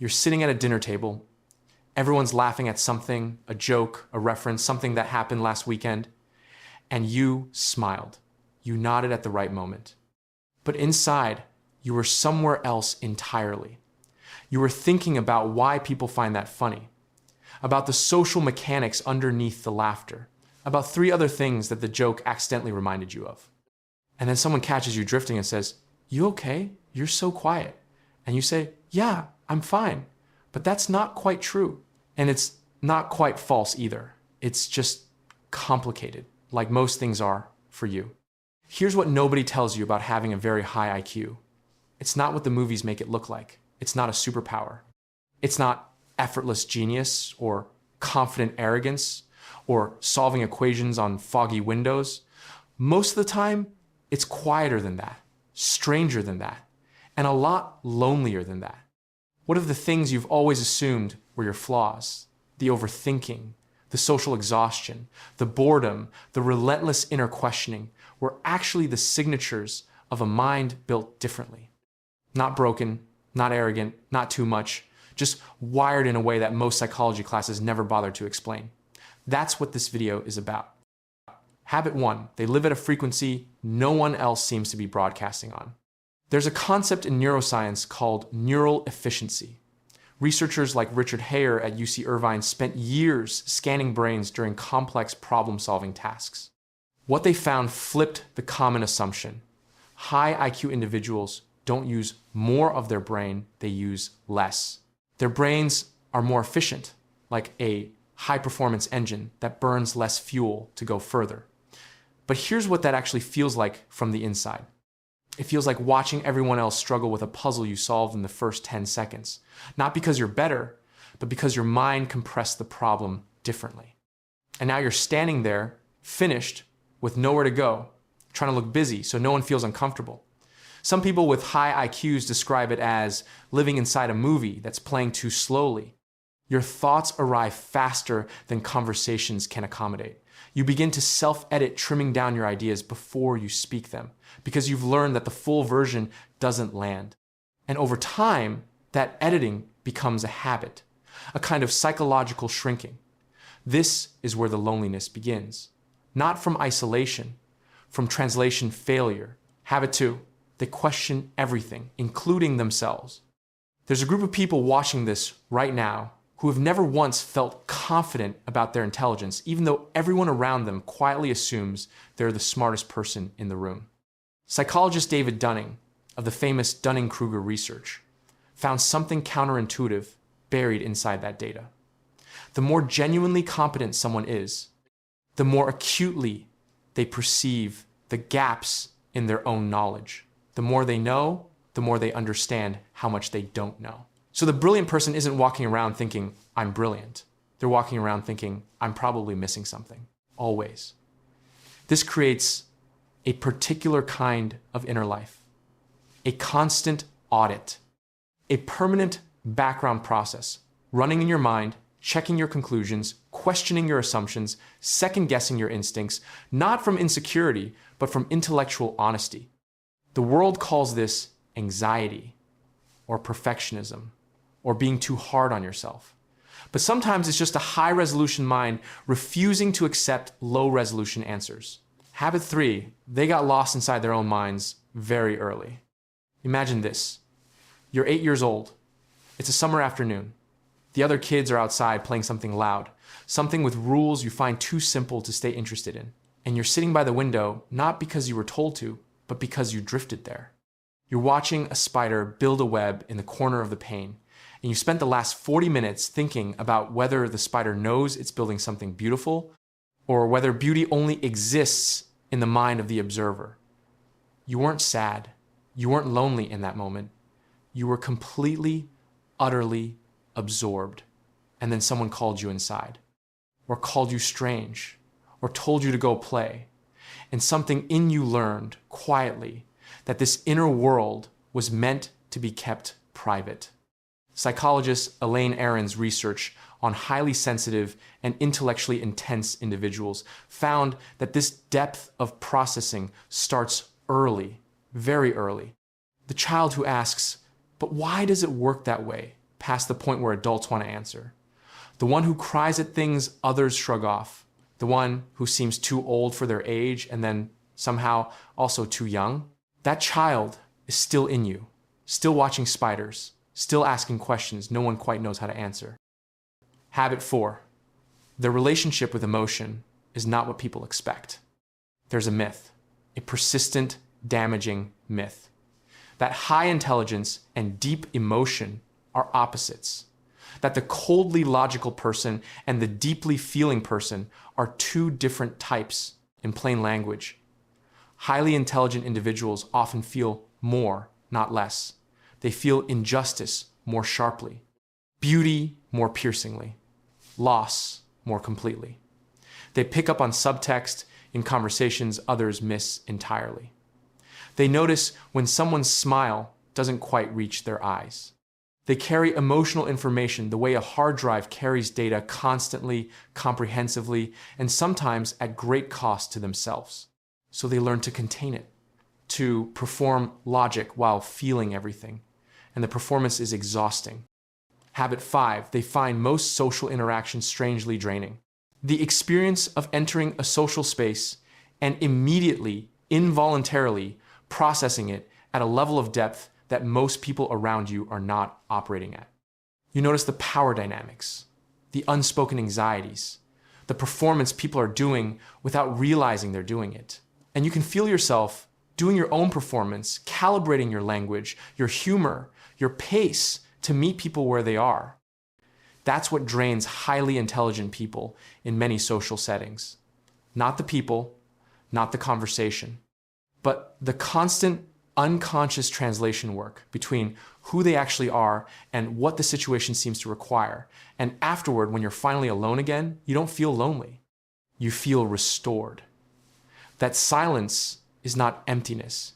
You're sitting at a dinner table. Everyone's laughing at something, a joke, a reference, something that happened last weekend, and you smiled. You nodded at the right moment. But inside, you were somewhere else entirely. You were thinking about why people find that funny, about the social mechanics underneath the laughter, about 3 other things that the joke accidentally reminded you of. And then someone catches you drifting and says, "You okay? You're so quiet." And you say, "Yeah, I'm fine." But that's not quite true. And it's not quite false either. It's just complicated, like most things are for you. Here's what nobody tells you about having a very high IQ. It's not what the movies make it look like. It's not a superpower. It's not effortless genius or confident arrogance or solving equations on foggy windows. Most of the time, it's quieter than that, stranger than that, and a lot lonelier than that. What if the things you've always assumed were your flaws? The overthinking, the social exhaustion, the boredom, the relentless inner questioning were actually the signatures of a mind built differently. Not broken, not arrogant, not too much, just wired in a way that most psychology classes never bothered to explain. That's what this video is about. Habit 1, they live at a frequency no one else seems to be broadcasting on. There's a concept in neuroscience called neural efficiency. Researchers like Richard Hayer at UC Irvine spent years scanning brains during complex problem-solving tasks. What they found flipped the common assumption. High IQ individuals don't use more of their brain, they use less. Their brains are more efficient, like a high-performance engine that burns less fuel to go further. But here's what that actually feels like from the inside. It feels like watching everyone else struggle with a puzzle you solved in the first 10 seconds. Not because you're better, but because your mind compressed the problem differently. And now you're standing there, finished, with nowhere to go, trying to look busy so no one feels uncomfortable. Some people with high IQs describe it as living inside a movie that's playing too slowly. Your thoughts arrive faster than conversations can accommodate. You begin to self-edit, trimming down your ideas before you speak them, because you've learned that the full version doesn't land. And over time, that editing becomes a habit, a kind of psychological shrinking. This is where the loneliness begins. Not from isolation, from translation failure. Habit 2, they question everything, including themselves. There's a group of people watching this right now who have never once felt confident about their intelligence, even though everyone around them quietly assumes they're the smartest person in the room. Psychologist David Dunning, of the famous Dunning-Kruger research, found something counterintuitive buried inside that data. The more genuinely competent someone is, the more acutely they perceive the gaps in their own knowledge. The more they know, the more they understand how much they don't know. So the brilliant person isn't walking around thinking, "I'm brilliant." They're walking around thinking, "I'm probably missing something," always. This creates a particular kind of inner life, a constant audit, a permanent background process, running in your mind, checking your conclusions, questioning your assumptions, second-guessing your instincts, not from insecurity, but from intellectual honesty. The world calls this anxiety, or perfectionism, or being too hard on yourself. But sometimes it's just a high-resolution mind refusing to accept low-resolution answers. Habit 3, they got lost inside their own minds very early. Imagine this. You're 8 years old. It's a summer afternoon. The other kids are outside playing something loud, something with rules you find too simple to stay interested in. And you're sitting by the window, not because you were told to, but because you drifted there. You're watching a spider build a web in the corner of the pane, and you spent the last 40 minutes thinking about whether the spider knows it's building something beautiful, or whether beauty only exists in the mind of the observer. You weren't sad. You weren't lonely in that moment. You were completely, utterly absorbed. And then someone called you inside, or called you strange, or told you to go play. And something in you learned, quietly, that this inner world was meant to be kept private. Psychologist Elaine Aron's research on highly sensitive and intellectually intense individuals found that this depth of processing starts early, very early. The child who asks, "But why does it work that way?" past the point where adults want to answer. The one who cries at things others shrug off. The one who seems too old for their age and then somehow also too young. That child is still in you, still watching spiders, still asking questions no one quite knows how to answer. Habit 4. The relationship with emotion is not what people expect. There's a myth, a persistent, damaging myth, that high intelligence and deep emotion are opposites, that the coldly logical person and the deeply feeling person are two different types. In plain language, highly intelligent individuals often feel more, not less. They feel injustice more sharply, beauty more piercingly, loss more completely. They pick up on subtext in conversations others miss entirely. They notice when someone's smile doesn't quite reach their eyes. They carry emotional information the way a hard drive carries data constantly, comprehensively, and sometimes at great cost to themselves. So they learn to contain it, to perform logic while feeling everything, and the performance is exhausting. Habit 5, they find most social interactions strangely draining. The experience of entering a social space and immediately, involuntarily processing it at a level of depth that most people around you are not operating at. You notice the power dynamics, the unspoken anxieties, the performance people are doing without realizing they're doing it. And you can feel yourself doing your own performance, calibrating your language, your humor, your pace to meet people where they are. That's what drains highly intelligent people in many social settings. Not the people, not the conversation, but the constant unconscious translation work between who they actually are and what the situation seems to require. And afterward, when you're finally alone again, you don't feel lonely. You feel restored. That silence is not emptiness.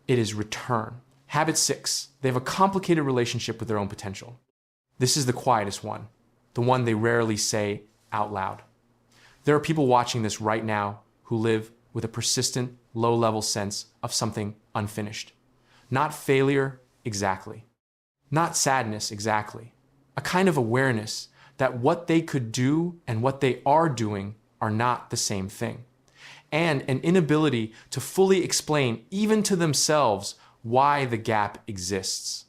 It is return. Habit 6, they have a complicated relationship with their own potential. This is the quietest one, the one they rarely say out loud. There are people watching this right now who live with a persistent, low-level sense of something unfinished. Not failure exactly. Not sadness exactly. A kind of awareness that what they could do and what they are doing are not the same thing. And an inability to fully explain, even to themselves, why the gap exists.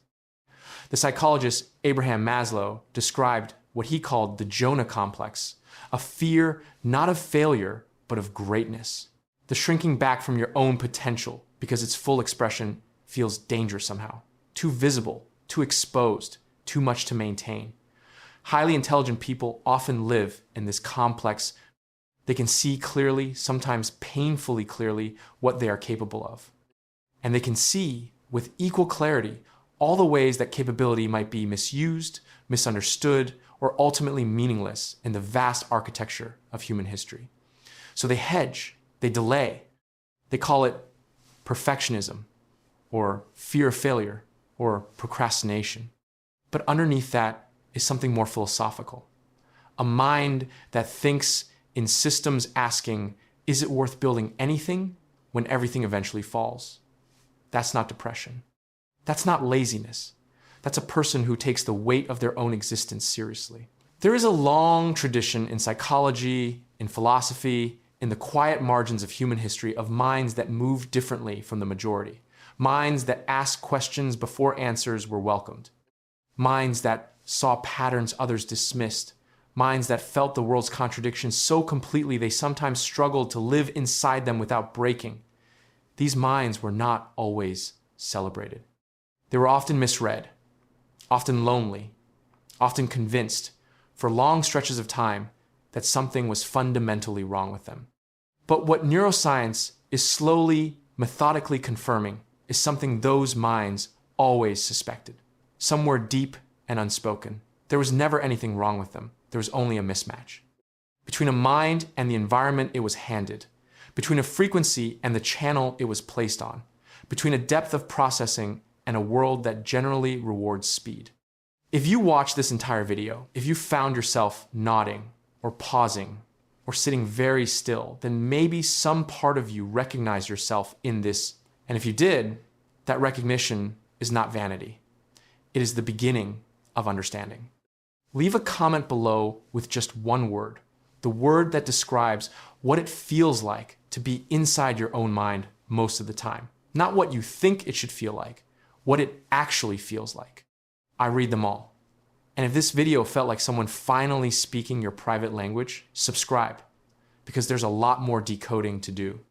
The psychologist Abraham Maslow described what he called the Jonah complex, a fear not of failure, but of greatness. The shrinking back from your own potential because its full expression feels dangerous somehow. Too visible, too exposed, too much to maintain. Highly intelligent people often live in this complex. They can see clearly, sometimes painfully clearly, what they are capable of. And they can see with equal clarity all the ways that capability might be misused, misunderstood, or ultimately meaningless in the vast architecture of human history. So they hedge, they delay. They call it perfectionism, or fear of failure, or procrastination. But underneath that is something more philosophical. A mind that thinks in systems asking, is it worth building anything when everything eventually falls? That's not depression. That's not laziness. That's a person who takes the weight of their own existence seriously. There is a long tradition in psychology, in philosophy, in the quiet margins of human history of minds that move differently from the majority. Minds that asked questions before answers were welcomed. Minds that saw patterns others dismissed. Minds that felt the world's contradictions so completely they sometimes struggled to live inside them without breaking. These minds were not always celebrated. They were often misread, often lonely, often convinced for long stretches of time that something was fundamentally wrong with them. But what neuroscience is slowly, methodically confirming is something those minds always suspected. Somewhere deep and unspoken, there was never anything wrong with them. There was only a mismatch. Between a mind and the environment it was handed, between a frequency and the channel it was placed on, between a depth of processing and a world that generally rewards speed. If you watch this entire video, if you found yourself nodding or pausing or sitting very still, then maybe some part of you recognized yourself in this. And if you did, that recognition is not vanity. It is the beginning of understanding. Leave a comment below with just one word, the word that describes what it feels like to be inside your own mind most of the time. Not what you think it should feel like, what it actually feels like. I read them all. And if this video felt like someone finally speaking your private language, subscribe, because there's a lot more decoding to do.